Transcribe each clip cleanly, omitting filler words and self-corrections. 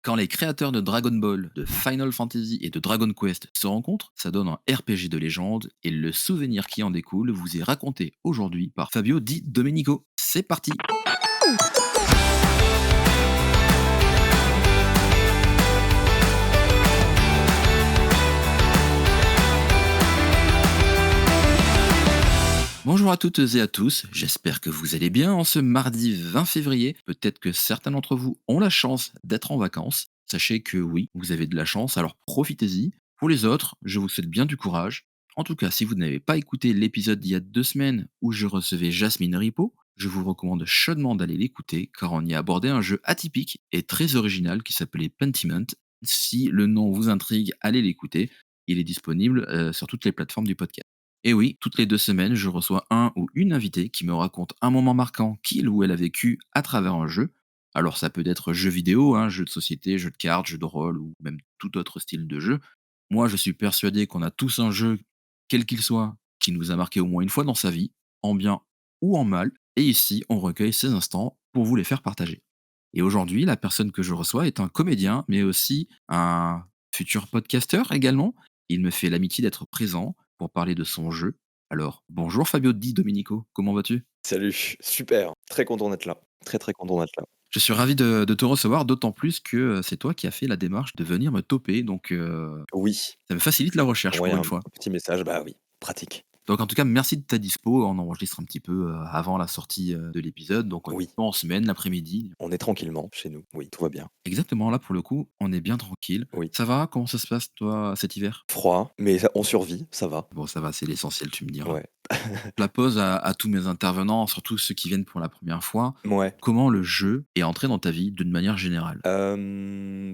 Quand les créateurs de Dragon Ball, de Final Fantasy et de Dragon Quest se rencontrent, ça donne un RPG de légende et le souvenir qui en découle vous est raconté aujourd'hui par Fabio Di Domenico. C'est parti. Bonjour à toutes et à tous, j'espère que vous allez bien en ce mardi 20 février. Peut-être que certains d'entre vous ont la chance d'être en vacances. Sachez que oui, vous avez de la chance, alors profitez-y. Pour les autres, je vous souhaite bien du courage. En tout cas, si vous n'avez pas écouté l'épisode d'il y a 2 semaines où je recevais Jasmine Ripo, je vous recommande chaudement d'aller l'écouter car on y a abordé un jeu atypique et très original qui s'appelait Pentiment. Si le nom vous intrigue, allez l'écouter. Il est disponible sur toutes les plateformes du podcast. Et oui, toutes les 2 semaines, je reçois un ou une invitée qui me raconte un moment marquant qu'il ou elle a vécu à travers un jeu. Alors ça peut être jeu vidéo, jeu de société, jeu de cartes, jeu de rôle ou même tout autre style de jeu. Moi, je suis persuadé qu'on a tous un jeu, quel qu'il soit, qui nous a marqué au moins une fois dans sa vie, en bien ou en mal. Et ici, on recueille ces instants pour vous les faire partager. Et aujourd'hui, la personne que je reçois est un comédien, mais aussi un futur podcasteur également. Il me fait l'amitié d'être présent pour parler de son jeu. Alors, bonjour Fabio Di Domenico, comment vas-tu? Salut, super, très content d'être là. Très, très content d'être là. Je suis ravi de te recevoir, d'autant plus que c'est toi qui as fait la démarche de venir me toper, donc Oui, ça me facilite la recherche envoyer pour une un fois. petit message, bah oui, pratique. Donc en tout cas, merci de ta dispo. On enregistre un petit peu avant la sortie de l'épisode, donc on est Oui, en semaine, l'après-midi. on est tranquillement chez nous. Oui, tout va bien. Exactement, là pour le coup, on est bien tranquille. Oui. Ça va? Comment ça se passe toi cet hiver? Froid, mais ça on survit, ça va. Bon, ça va, c'est l'essentiel, tu me diras. Ouais. Je la pose à tous mes intervenants, surtout ceux qui viennent pour la première fois. Ouais. Comment le jeu est entré dans ta vie d'une manière générale?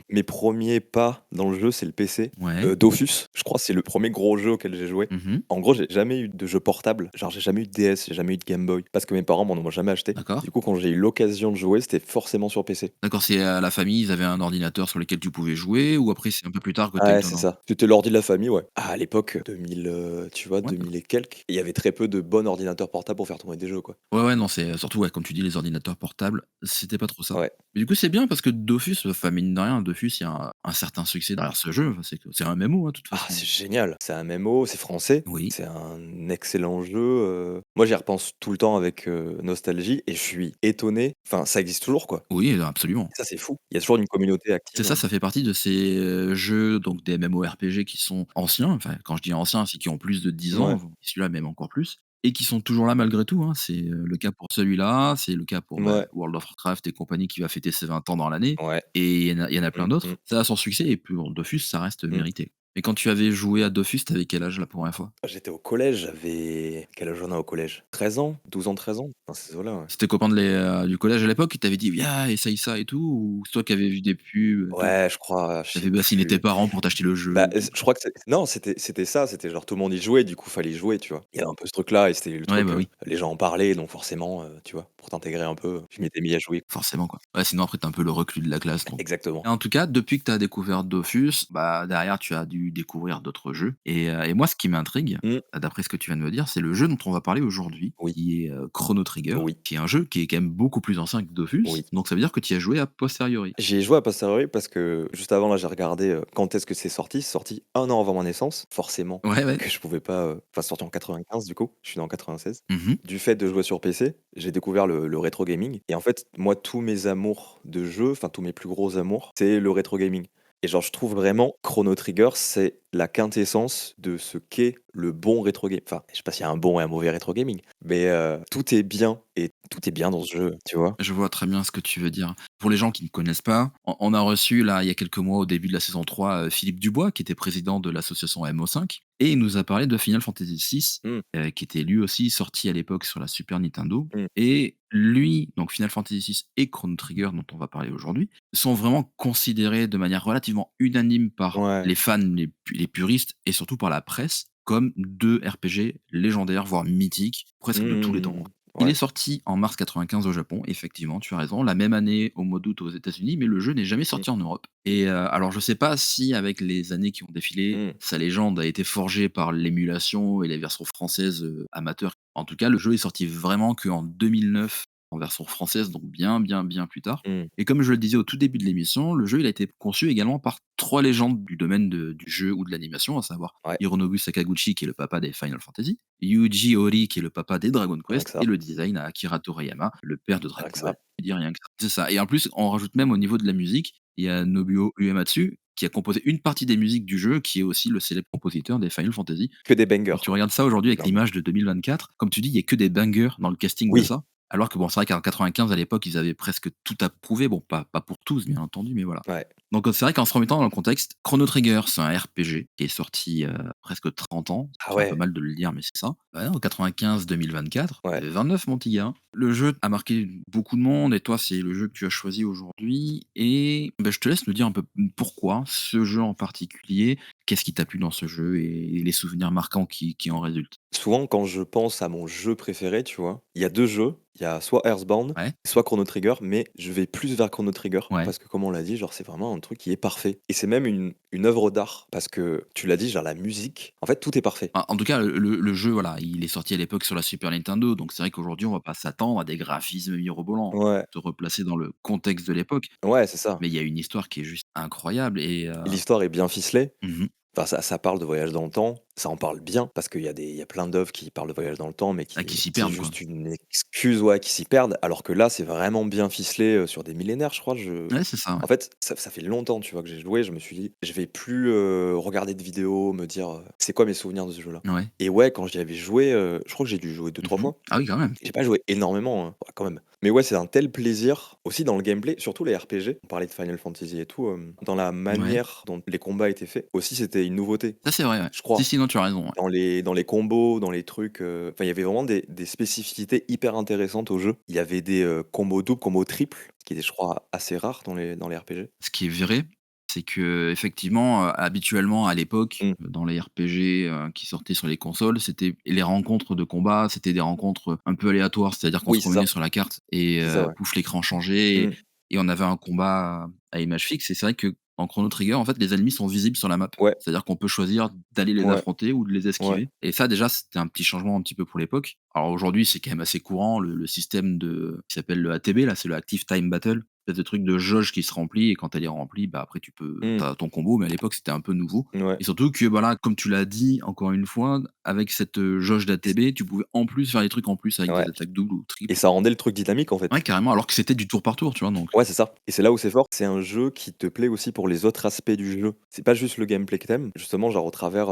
Mes premiers pas dans le jeu, c'est le PC. Ouais. Dofus, je crois, c'est le premier gros jeu auquel j'ai joué. Mmh. En gros, j'ai jamais eu de jeu portable, genre j'ai jamais eu de DS, j'ai jamais eu de Game Boy, parce que mes parents m'en ont jamais acheté. D'accord. Du coup, quand j'ai eu l'occasion de jouer, c'était forcément sur PC. D'accord, c'est, la famille, ils avaient un ordinateur sur lequel tu pouvais jouer ou après c'est un peu plus tard que tu as eu Ouais, ton c'est ordi? ça. C'était l'ordi de la famille, ouais. Ah, à l'époque, 2000, tu vois, Ouais, d'accord. 2000 et quelques, et il y avait très peu de bons ordinateurs portables pour faire tourner des jeux, quoi. Ouais, ouais, non, c'est surtout, ouais, comme tu dis, les ordinateurs portables, c'était pas trop ça. Ouais. Mais du coup, c'est bien parce que Dofus, enfin mine de rien, Dofus, il y a un certain succès derrière ce jeu. Enfin, c'est un MMO, de toute Ah, façon. c'est génial! C'est un MMO, c'est français, Oui. c'est un excellent jeu, moi, j'y repense tout le temps avec, nostalgie, et je suis étonné, enfin, ça existe toujours, quoi. Oui, absolument. Et ça, c'est fou. Il y a toujours une communauté C'est active, ça, ça fait partie de ces, jeux, donc des MMORPG qui sont anciens, enfin, quand je dis anciens, c'est qui ont plus de 10 ans, Ouais, celui-là même encore plus et qui sont toujours là malgré tout, hein. C'est, le cas pour celui-là, c'est le cas pour, ouais, World of Warcraft et compagnie qui va fêter ses 20 ans dans l'année ouais. et il y en a plein Mmh. d'autres. Ça a son succès et puis bon, Dofus, ça reste Mmh. mérité. Et quand tu avais joué à Dofus, tu avais quel âge la première fois? J'étais au collège, j'avais quel âge on a au collège? 13 ans? 12 ans, 13 ans? Dans ces eaux-là, ouais. C'était copains du collège à l'époque qui t'avaient dit: «Viens, essaye ça et tout» ou c'est toi qui avais vu des pubs et tout? Ouais, je crois, je Tu sais avais bassiné tes plus. parents pour t'acheter le jeu Bah, ou quoi? je crois que non, c'était ça, c'était genre tout le monde y jouait, du coup, fallait y jouer, tu vois? Il y avait un peu ce truc-là, et c'était le Ouais, truc, bah, oui. les gens en parlaient, donc forcément, tu vois? Pour t'intégrer un peu, je m'étais mis à jouer. Forcément, quoi. Ouais, sinon après tu un peu le reclus de la classe, donc Exactement. et en tout cas, depuis que tu as découvert Dofus, bah, derrière tu as dû découvrir d'autres jeux et moi ce qui m'intrigue, Mmh. d'après ce que tu viens de me dire, c'est le jeu dont on va parler aujourd'hui, Oui, qui est, Chrono Trigger, oui, qui est un jeu qui est quand même beaucoup plus ancien que Dofus, oui. donc ça veut dire que tu y as joué a posteriori? J'y ai joué a posteriori parce que juste avant, là, j'ai regardé, quand est-ce que c'est sorti. C'est sorti un an avant ma naissance, forcément, Ouais, ouais. que je pouvais pas, enfin, c'est sorti en 95, du coup, je suis né en 96. Mmh. Du fait de jouer sur PC, j'ai découvert le rétro gaming, et en fait, moi, tous mes amours de jeux, enfin, tous mes plus gros amours, c'est le rétro gaming, et genre, je trouve vraiment Chrono Trigger, c'est la quintessence de ce qu'est le bon rétro game. Enfin, je sais pas s'il y a un bon et un mauvais rétro gaming, mais tout est bien, et tout est bien dans ce jeu, tu vois? Je vois très bien ce que tu veux dire. Pour les gens qui ne connaissent pas, on a reçu là, il y a quelques mois, au début de la saison 3, Philippe Dubois, qui était président de l'association MO5 et il nous a parlé de Final Fantasy VI, Mmh, qui était lui aussi sorti à l'époque sur la Super Nintendo mmh. et lui, donc Final Fantasy VI et Chrono Trigger dont on va parler aujourd'hui, sont vraiment considérés de manière relativement unanime par Ouais. les fans les puristes et surtout par la presse comme 2 RPG légendaires, voire mythiques, presque de tous les temps. Mmh. Il est Ouais. sorti en mars 95 au Japon, effectivement, tu as raison, la même année au mois d'août aux États-Unis, mais le jeu n'est jamais Mmh. sorti en Europe. Et alors je sais pas si avec les années qui ont défilé, Mmh. sa légende a été forgée par l'émulation et les versions françaises, amateurs. En tout cas, le jeu est sorti vraiment qu'en 2009 en version française, donc bien, bien, bien plus tard. Mmh. Et comme je le disais au tout début de l'émission, le jeu il a été conçu également par 3 légendes du domaine du jeu ou de l'animation, à savoir Ouais, Hironobu Sakaguchi qui est le papa des Final Fantasy, Yuji Horii qui est le papa des Dragon rien que Quest ça, et le design à Akira Toriyama, le père de rien que Dragon ça. Ball. Je dis rien que ça. C'est ça et en plus, on rajoute même au niveau de la musique, il y a Nobuo Uematsu qui a composé une partie des musiques du jeu, qui est aussi le célèbre compositeur des Final Fantasy. Que des Quand bangers, tu regardes ça aujourd'hui avec clairement. l'image de 2024, comme tu dis, il y a que des bangers dans le casting de Oui, ça. Alors que bon, c'est vrai qu'en 95 à l'époque, ils avaient presque tout approuvé. Bon, pas pour tous, bien entendu, mais voilà. ouais. Donc, c'est vrai qu'en se remettant dans le contexte, Chrono Trigger, c'est un RPG qui est sorti, presque 30 ans. Ah Ça fait un peu ouais, mal de le dire, mais c'est ça. Ouais, en 95-2024, ouais. 29 mon petit gars. Le jeu a marqué beaucoup de monde et toi, c'est le jeu que tu as choisi aujourd'hui et bah, je te laisse nous dire un peu pourquoi ce jeu en particulier, qu'est-ce qui t'a plu dans ce jeu et les souvenirs marquants qui en résultent? Souvent, quand je pense à mon jeu préféré, tu vois, il y a 2 jeux, il y a soit Earthbound, Ouais, soit Chrono Trigger, mais je vais plus vers Chrono Trigger ouais. parce que comme on l'a dit, genre, c'est vraiment un truc qui est parfait et c'est même une œuvre d'art parce que tu l'as dit, genre, la musique, en fait, tout est parfait. En tout cas, le jeu, voilà, il est sorti à l'époque sur la Super Nintendo, donc c'est vrai qu'aujourd'hui, on va pas s'attendre à des graphismes mirobolants. Ouais, Se replacer dans le contexte de l'époque, ouais, c'est ça mais il y a une histoire qui est juste incroyable et et l'histoire est bien ficelée. mmh Enfin, ça parle de voyage dans le temps, ça en parle bien parce qu'il y a plein d'œuvres qui parlent de voyage dans le temps, mais qui s'y qui est perdent, quoi. juste une excuse, ouais, qui s'y perdent, alors que là, c'est vraiment bien ficelé, sur des millénaires, je crois. Je Ouais, c'est ça, ouais. En fait, ça fait longtemps, tu vois, que j'ai joué, je me suis dit: «Je vais plus, regarder de vidéos, me dire, c'est quoi mes souvenirs de ce jeu-là?» Ouais. et ouais, quand j'y avais joué, je crois que j'ai dû jouer 2-3 Mmh fois. Ah oui, quand même. J'ai pas joué énormément, hein, ouais, quand même. Mais ouais, c'est un tel plaisir, aussi dans le gameplay, surtout les RPG. On parlait de Final Fantasy et tout, dans la Ouais. manière dont les combats étaient faits, aussi, c'était une nouveauté. Ça, c'est vrai, ouais. Je Si, crois. si, non, tu as raison, ouais. Dans les combos, dans les trucs, enfin, il y avait vraiment des spécificités hyper intéressantes au jeu. Il y avait des, combos doubles, combos triples, ce qui était, je crois, assez rare dans les RPG. Ce qui est vrai, c'est qu'effectivement, habituellement, à l'époque, Mmh. dans les RPG, qui sortaient sur les consoles, c'était les rencontres de combat, c'était des rencontres, un peu aléatoires. C'est-à-dire qu'on se Oui, promenait sur la carte et c'est ça, ouais. pouf, l'écran changeait Mmh. et on avait un combat à image fixe et c'est vrai qu'en Chrono Trigger, en fait, les ennemis sont visibles sur la map. Ouais, C'est-à-dire qu'on peut choisir d'aller les ouais, affronter ou de les ouais. esquiver et ça, déjà, c'était un petit changement un petit peu pour l'époque. Alors aujourd'hui, c'est quand même assez courant, le système qui s'appelle le ATB, là, c'est le Active Time Battle. Espèce de truc de jauge qui se remplit et quand elle est remplie, bah, après tu Mmh. as ton combo, mais à l'époque, c'était un peu nouveau Ouais. et surtout que, voilà, comme tu l'as dit encore une fois, avec cette, jauge d'ATB, tu pouvais en plus faire des trucs en plus avec Ouais des attaques doubles ou et triples. ça rendait le truc dynamique, en Ouais, fait. carrément, alors que c'était du tour par tour, tu vois? Donc Ouais, c'est ça et c'est là où c'est fort, c'est un jeu qui te plaît aussi pour les autres aspects du jeu. C'est pas juste le gameplay que tu justement, genre au travers,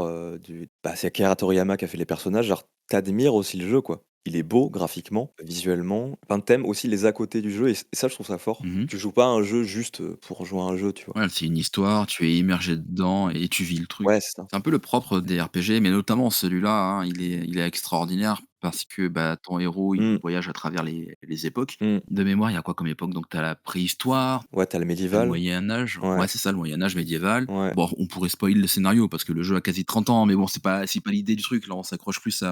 c'est Akira Toriyama qui a fait les personnages, genre tu aussi le jeu, quoi. Il est beau graphiquement, visuellement, enfin tu aussi les à côté du jeu et ça je trouve ça fort. mmh Tu joues pas à un jeu juste, pour jouer à un jeu, tu vois? Ouais, c'est une histoire, tu es immergé dedans et tu vis le truc. Ouais, c'est ça. C'est un peu le propre des RPG, mais notamment celui-là, hein, il est extraordinaire parce que, bah, ton héros, il Mmh, voyage à travers les époques. mmh. De mémoire, il y a quoi comme époque? Donc tu as la préhistoire. Ouais, tu le Tu le médiéval. Moyen Âge, Ouais, ouais, c'est ça, le Moyen Âge médiéval. ouais. Bon, on pourrait spoiler le scénario parce que le jeu a quasi 30 ans, mais bon, c'est pas l'idée du truc. Là, on s'accroche plus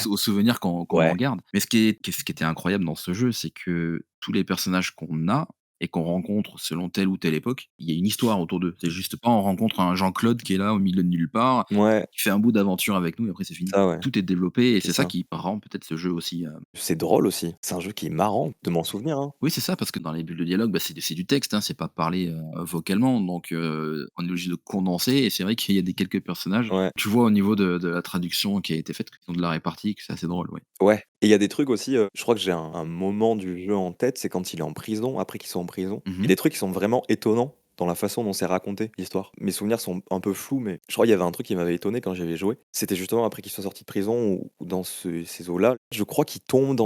aux souvenirs qu'on en Ouais, garde. Mais ce qui était incroyable dans ce jeu, c'est que tous les personnages qu'on a et qu'on rencontre selon telle ou telle époque, il y a une histoire autour d'eux. C'est juste pas on rencontre un Jean-Claude qui est là au milieu de nulle part, ouais, qui fait un bout d'aventure avec nous et après c'est fini. ça ouais, Tout est développé et c'est c'est ça ça. qui rend peut-être ce jeu aussi, C'est drôle aussi. C'est un jeu qui est marrant de m'en souvenir, hein. oui, c'est ça, parce que dans les bulles de dialogue, bah, c'est du texte, hein, c'est pas parlé, vocalement, donc on est obligé de condenser et c'est vrai qu'il y a des quelques personnages, Ouais. tu vois au niveau de la traduction qui a été faite, qu'ils ont de la répartie, que c'est assez drôle, ouais. Ouais et il y a des trucs aussi, je crois que j'ai un moment du jeu en tête, c'est quand il est en prison, après qu'il soit en prison. Il y a Mmh des trucs qui sont vraiment étonnants dans la façon dont c'est raconté l'histoire. Mes souvenirs sont un peu flous, mais je crois qu'il y avait un truc qui m'avait étonné quand j'y avais joué. C'était justement après qu'il soit sorti de prison ou dans ces eaux-là. Je crois qu'il tombe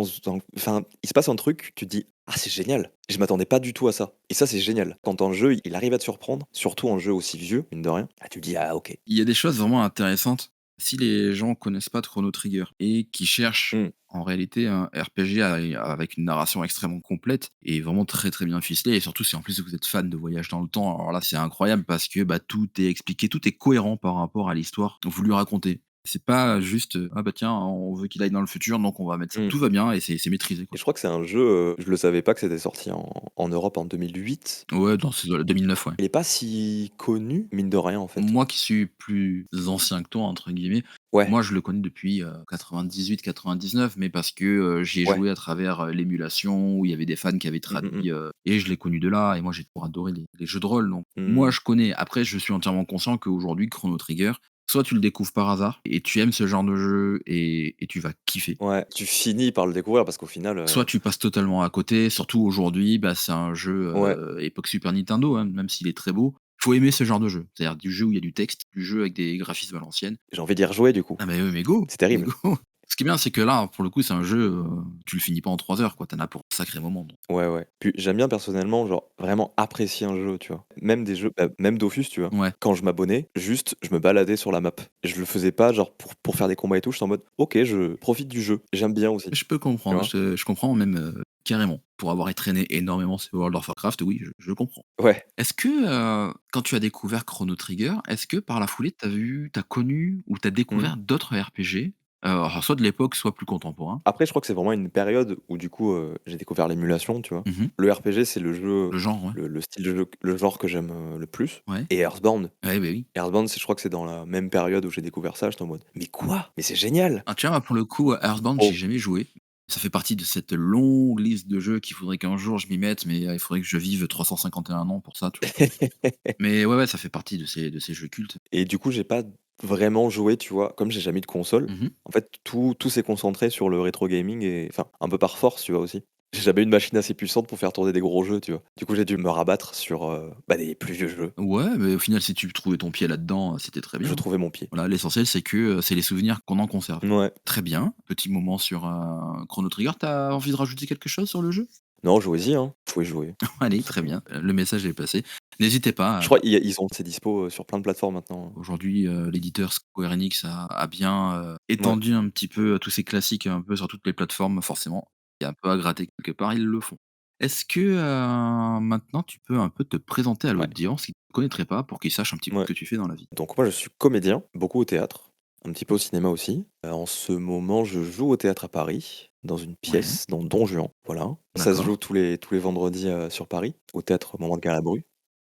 enfin, il se passe un truc, tu te dis: «Ah c'est génial, je m'attendais pas du tout à ça» et ça c'est génial. Quand un jeu, il arrive à te surprendre, surtout un jeu aussi vieux, mine de rien, ah tu te dis: «Ah OK». Il y a des choses vraiment intéressantes. Si les gens connaissent pas Chrono Trigger et qui cherchent Mmh, en réalité un RPG avec une narration extrêmement complète et vraiment très, très bien ficelée et surtout si en plus vous êtes fan de voyage dans le temps, alors là c'est incroyable parce que, bah, tout est expliqué, tout est cohérent par rapport à l'histoire voulue raconter. C'est pas juste, «Ah bah tiens, on veut qu'il aille dans le futur, donc on va mettre ça». Mmh. Tout va bien et c'est maîtrisé, Et quoi. je crois que c'est un jeu, je le savais pas que c'était sorti en Europe en 2008. Ouais, dans ces eaux-là, 2009, ouais. Il est pas si connu, mine de rien, en fait. Moi qui suis «plus ancien que toi» entre guillemets, Ouais, moi je le connais depuis, 98-99, mais parce que, j'y ai ouais. joué à travers, l'émulation où il y avait des fans qui avaient Mmh, mmh mh. traduit, et je l'ai connu de là et moi j'ai toujours adoré les jeux de rôle, donc moi Mmh. je connais. Après je suis entièrement conscient qu'aujourd'hui Chrono Trigger, soit tu le découvres par hasard et tu aimes ce genre de jeu et tu vas kiffer, Ouais, tu finis par le découvrir parce qu'au final, soit tu passes totalement à côté. Surtout aujourd'hui, bah, c'est un jeu, ouais, époque Super Nintendo, hein, même s'il est très beau. Faut aimer ce genre de jeu. C'est-à-dire du jeu où il y a du texte, du jeu avec des graphismes à l'ancienne. j'ai envie d'y rejouer du coup. Ah mais go, C'est mais terrible. go! Ce qui est bien, c'est que là, pour le coup, c'est un jeu, tu le finis pas en 3 heures, quoi. Tu en as pour un sacré moment, donc Ouais, ouais. Puis j'aime bien personnellement, genre, vraiment apprécier un jeu, tu vois? Même des jeux, même Dofus, tu vois? ouais. Quand je m'abonnais, juste, je me baladais sur la map. Je le faisais pas genre pour faire des combats et tout, j'étais en mode: «OK, je profite du jeu». J'aime bien aussi, Je peux tu comprendre, vois? je comprends même, carrément. Pour avoir traîné énormément sur World of Warcraft, oui, je comprends. Ouais. Est-ce que, quand tu as découvert Chrono Trigger, est-ce que par la foulée, tu as connu ou tu as Mmh. découvert d'autres RPG? Alors soit de l'époque, soit plus contemporains? Après, je crois que c'est vraiment une période où du coup, j'ai découvert l'émulation, tu vois? Mmh. Le RPG, c'est le jeu, Le genre, ouais. le style de jeu, le genre que j'aime, le plus, Ouais. et Earthbound. Ouais, bah, oui. Earthbound, c'est je crois que c'est dans la même période où j'ai découvert ça, j'étais en mode: «Mais quoi? Mais c'est génial!» Ah, tu vois, moi, pour le coup, à Earthbound, j'ai Oh. jamais joué. Ça fait partie de cette longue liste de jeux qu'il faudrait qu'un jour je m'y mette, mais il faudrait que je vive 351 ans pour ça, tu vois? Mais ouais, ouais, ça fait partie de ces jeux cultes. Et du coup, j'ai pas vraiment joué, tu vois? Comme j'ai jamais eu de console, Mmh. en fait, tout s'est concentré sur le rétro gaming, et enfin, un peu par force, tu vois, aussi. J'ai jamais eu une machine assez puissante pour faire tourner des gros jeux, tu vois? Du coup, j'ai dû me rabattre sur, bah, des plus vieux jeux. Ouais, mais au final, si tu trouvais ton pied là-dedans, c'était très Je bien. trouvais mon pied. Voilà, l'essentiel, c'est que, c'est les souvenirs qu'on en conserve. Ouais. Très bien, petit moment sur, Chrono Trigger. Tu as envie de rajouter quelque chose sur le jeu? Non, jouez-y, hein, vous pouvez jouer, Allez, tout très simplement. bien, le message est passé. N'hésitez pas, Je crois ils ont c'est dispo, sur plein de plateformes maintenant, aujourd'hui, l'éditeur Square Enix a bien, Ouais, étendu un petit peu, tous ces classiques un peu sur toutes les plateformes, forcément. Il y a un peu à gratter quelque part, ils le font. Est-ce que, maintenant tu peux un peu te présenter à ouais, l'audience qui ne te connaîtrait pas pour qu'ils sachent un petit peu ouais. ce que tu fais dans la vie? Donc moi, je suis comédien, beaucoup au théâtre, un petit peu au cinéma aussi. En ce moment, je joue au théâtre à Paris, dans une Ouais, pièce, dans Don Juan, voilà. Ça se d'accord. joue tous les vendredis, sur Paris, au théâtre Moment de Galabru.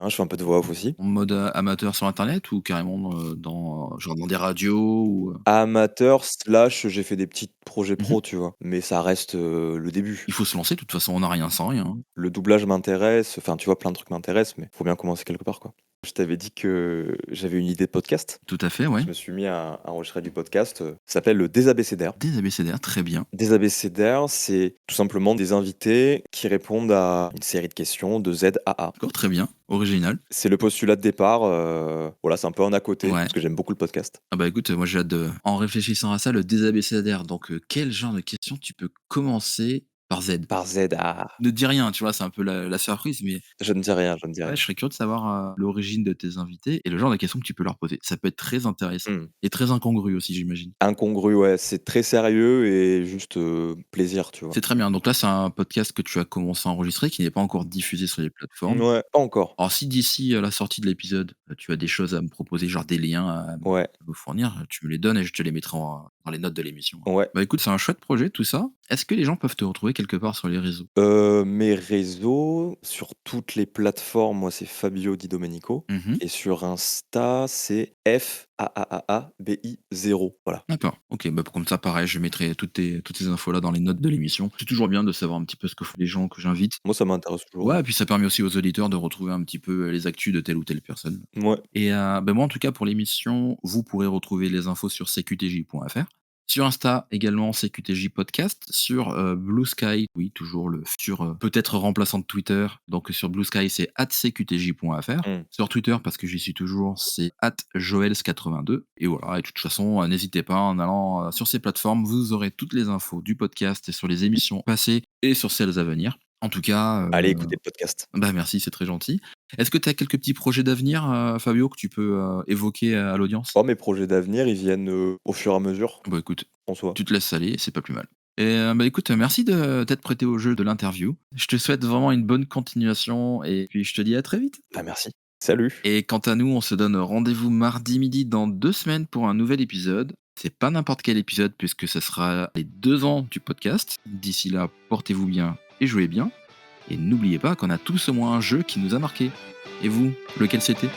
Hein, je fais un peu de voix off aussi. En mode, amateur sur internet ou carrément, dans, genre dans des radios ou, Amateur slash j'ai fait des petits projets Mmh. pro, tu vois? Mais ça reste, le début. Il faut se lancer, de toute façon, on n'a rien sans rien, hein. Le doublage m'intéresse, enfin, tu vois, plein de trucs m'intéressent, mais faut bien commencer quelque part, quoi. Je t'avais dit que j'avais une idée de podcast. Tout à fait, ouais. Je me suis mis à enregistrer du podcast, ça s'appelle le Désabécédaire. Des abécédaires, très bien. Des abécédaires, c'est tout simplement des invités qui répondent à une série de questions de Z à A. D'accord, très bien, original. C'est le postulat de départ, voilà, c'est un peu un à côté, Ouais. parce que j'aime beaucoup le podcast. Ah bah, écoute, moi j'ai hâte de en réfléchissant à ça, le désabécédaire, donc quel genre de questions tu peux commencer par Z? Par Z à A. Ne dis rien, tu vois? C'est un peu la surprise, mais Je ne dis rien, je ne dis ouais, rien. je serais curieux de savoir, l'origine de tes invités et le genre de questions que tu peux leur poser. Ça peut être très intéressant Mmh. et très incongru aussi, j'imagine. Incongru, ouais, c'est très sérieux et juste, plaisir, tu vois? C'est très bien, donc là, c'est un podcast que tu as commencé à enregistrer, qui n'est pas encore diffusé sur les plateformes. Ouais, pas encore. Alors si d'ici, la sortie de l'épisode, tu as des choses à me proposer, genre des liens Ouais, à me fournir, tu me les donnes et je te les mettrai dans les notes de l'émission. ouais. Bah, écoute, c'est un chouette projet tout ça. Est-ce que les gens peuvent te retrouver quelque part sur les réseaux? Mes réseaux, sur toutes les plateformes, moi, c'est Fabio Di Domenico, Mmh. et sur Insta, c'est FAAABI 0, voilà. D'accord, OK, bah, comme ça, pareil, je mettrai toutes ces infos là dans les notes de l'émission. C'est toujours bien de savoir un petit peu ce que font les gens que j'invite. Moi, ça m'intéresse toujours, Ouais, hein. et puis ça permet aussi aux auditeurs de retrouver un petit peu, les actus de telle ou telle personne. Mouais, Et bah, moi, en tout cas, pour l'émission, vous pourrez retrouver les infos sur cqtj.fr. Sur Insta également, CQTJ Podcast. Sur, Blue Sky, oui, toujours le futur, peut-être remplaçant de Twitter. Donc sur Blue Sky, c'est @cqtj.fr. mmh. Sur Twitter, parce que j'y suis toujours, c'est @joels82 et voilà, et de toute façon, n'hésitez pas en allant, sur ces plateformes, vous aurez toutes les infos du podcast et sur les émissions passées et sur celles à venir. En tout cas, Allez écouter le podcast. bah, merci, c'est très gentil. Est-ce que tu as quelques petits projets d'avenir, Fabio, que tu peux, évoquer à l'audience? Oh, mes projets d'avenir, ils viennent, au fur et à mesure, Bah, écoute, en soi. tu te laisses aller, c'est pas plus mal. Et bah, écoute, merci de t'être prêté au jeu de l'interview. Je te souhaite vraiment une bonne continuation et puis je te dis à très vite. Bah, merci. Salut. Et quant à nous, on se donne rendez-vous mardi midi dans 2 semaines pour un nouvel épisode. C'est pas n'importe quel épisode puisque ça sera les 2 ans du podcast. D'ici là, portez-vous bien et jouez bien. Et n'oubliez pas qu'on a tous au moins un jeu qui nous a marqué. Et vous, lequel c'était?